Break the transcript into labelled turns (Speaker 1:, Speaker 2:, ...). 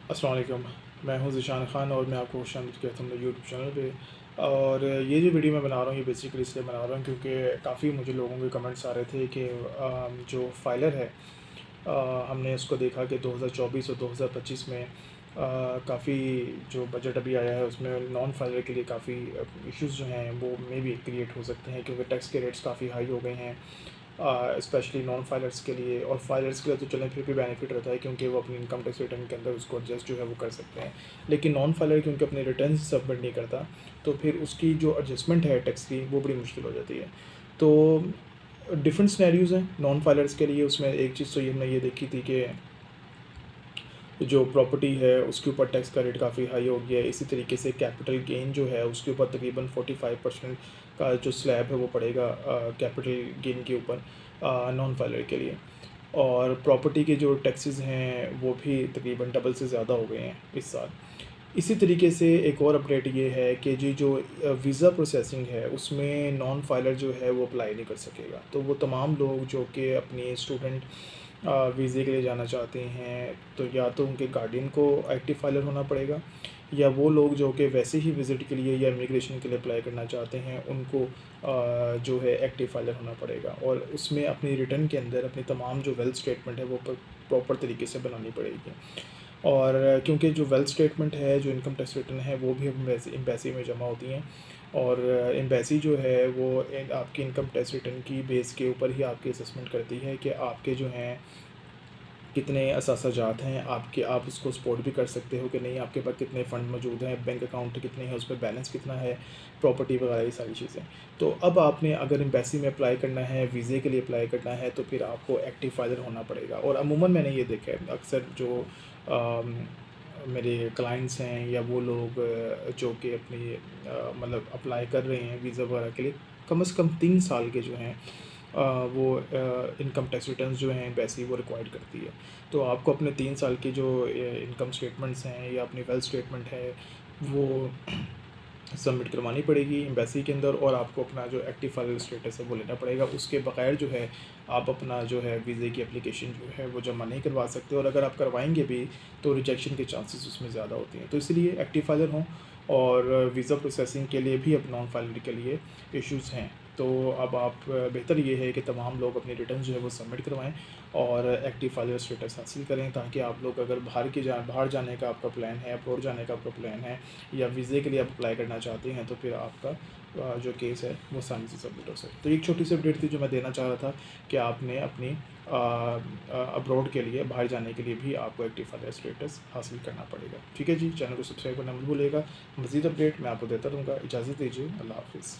Speaker 1: अस्सलाम वालेकुम। मैं हूँ ज़ीशान ख़ान और मैं आपको खुशामदीद कहता हूँ मेरे यूट्यूब चैनल पे। और ये जो वीडियो मैं बना रहा हूँ ये बेसिकली इसलिए बना रहा हूँ क्योंकि काफ़ी मुझे लोगों के कमेंट्स आ रहे थे कि जो फाइलर है, हमने उसको देखा कि 2024 और 2025 में काफ़ी जो बजट अभी आया है उसमें नॉन फाइलर के लिए काफ़ी इश्यूज़ जो हैं वो मे भी क्रिएट हो सकते हैं, क्योंकि टैक्स के रेट्स काफ़ी हाई हो गए हैं, स्पेशली नॉन फाइलर्स के लिए। और फाइलर्स के लिए तो चलें फिर भी बेनिफिट रहता है क्योंकि वो अपनी इनकम टैक्स रिटर्न के अंदर उसको एडजस्ट जो है वो कर सकते हैं। लेकिन नॉन फाइलर क्योंकि अपने रिटर्न सबमिट नहीं करता, तो फिर उसकी जो एडजस्टमेंट है टैक्स की वो बड़ी मुश्किल हो जाती है। तो डिफरेंट सिनेरियोज़ हैं नॉन फाइलर्स के लिए। उसमें एक चीज़ तो ये हमने ये देखी थी कि जो प्रॉपर्टी है उसके ऊपर टैक्स का रेट काफ़ी हाई हो गया है। इसी तरीके से कैपिटल गेन जो है उसके ऊपर तकरीबन 45% का जो स्लैब है वो पड़ेगा कैपिटल गेन के ऊपर नॉन फाइलर के लिए। और प्रॉपर्टी के जो टैक्सेस हैं वो भी तकरीबन डबल से ज़्यादा हो गए हैं इस साल। इसी तरीके से एक और अपडेट ये है कि जी जो वीज़ा प्रोसेसिंग है उसमें नॉन फाइलर जो है वो अप्लाई नहीं कर सकेगा। तो वो तमाम लोग जो कि अपनी स्टूडेंट वीज़े के लिए जाना चाहते हैं, तो या तो उनके गार्डियन को एक्टिव फाइलर होना पड़ेगा, या वो लोग जो कि वैसे ही विज़िट के लिए या इमिग्रेशन के लिए अप्लाई करना चाहते हैं उनको जो है एक्टिव फाइलर होना पड़ेगा। और उसमें अपनी रिटर्न के अंदर अपनी तमाम जो वेल्थ स्टेटमेंट है वो प्रॉपर तरीके से बनानी पड़ेगी। और क्योंकि जो वेल्थ स्टेटमेंट है, जो इनकम टैक्स रिटर्न है, वो भी अब एम्बेसी में जमा होती हैं। और एम्बेसी जो है वो आपकी इनकम टैक्स रिटर्न की बेस के ऊपर ही आपकी असेसमेंट करती है कि आपके जो हैं कितने असासाजात हैं आपके, आप उसको सपोर्ट भी कर सकते हो कि नहीं, आपके पास कितने फ़ंड मौजूद हैं, बैंक अकाउंट कितने हैं, उस पर बैलेंस कितना है, प्रॉपर्टी वगैरह ये सारी चीज़ें। तो अब आपने अगर एम्बेसी में अप्लाई करना है, वीज़े के लिए अप्लाई करना है, तो फिर आपको एक्टिव फाइलर होना पड़ेगा। और अमूमन मैंने ये देखा है अक्सर जो मेरे क्लाइंट्स हैं या वो लोग जो कि अपनी मतलब अप्लाई कर रहे हैं वीज़ा वगैरह के लिए, कम से कम 3 साल के जो हैं वो इनकम टैक्स रिटर्न्स जो हैं एम्बेसी वो रिक्वायर्ड करती है। तो आपको अपने 3 साल की जो इनकम स्टेटमेंट्स हैं या अपनी वेल्थ स्टेटमेंट है वो सबमिट करवानी पड़ेगी एम्बेसी के अंदर, और आपको अपना जो एक्टिव फाइलर स्टेटस है वो लेना पड़ेगा। उसके बगैर जो है आप अपना जो है वीज़े की एप्लीकेशन जो है वो जमा नहीं करवा सकते, और अगर आप करवाएंगे भी तो रिजेक्शन के चांसेस उसमें ज़्यादा होते हैं। तो इसलिए एक्टिव फाइलर हों। और वीज़ा प्रोसेसिंग के लिए भी अब नॉन फाइलर के लिए इश्यूज़ हैं। तो अब आप बेहतर ये है कि तमाम लोग अपनी रिटर्न जो है वो सबमिट करवाएं और एक्टिव फाइलर स्टेटस हासिल करें, ताकि आप लोग अगर बाहर जाने का आपका प्लान है, अब्रॉड जाने का आपका प्लान है, या वीज़े के लिए आप अप्लाई करना चाहते हैं, तो फिर आपका जो केस है वो आसानी से सबमिट हो सके। तो एक छोटी सी अपडेट थी जो मैं देना चाह रहा था कि आपने अपनी अब्रॉड के लिए, बाहर जाने के लिए भी आपको एक्टिव फाइलर स्टेटस हासिल करना पड़ेगा। ठीक है जी, चैनल को सब्सक्राइब करना मत भूलिएगा। मज़ीद अपडेट मैं आपको देता रहूँगा। इजाज़त दीजिए, अल्लाह हाफ़िज़।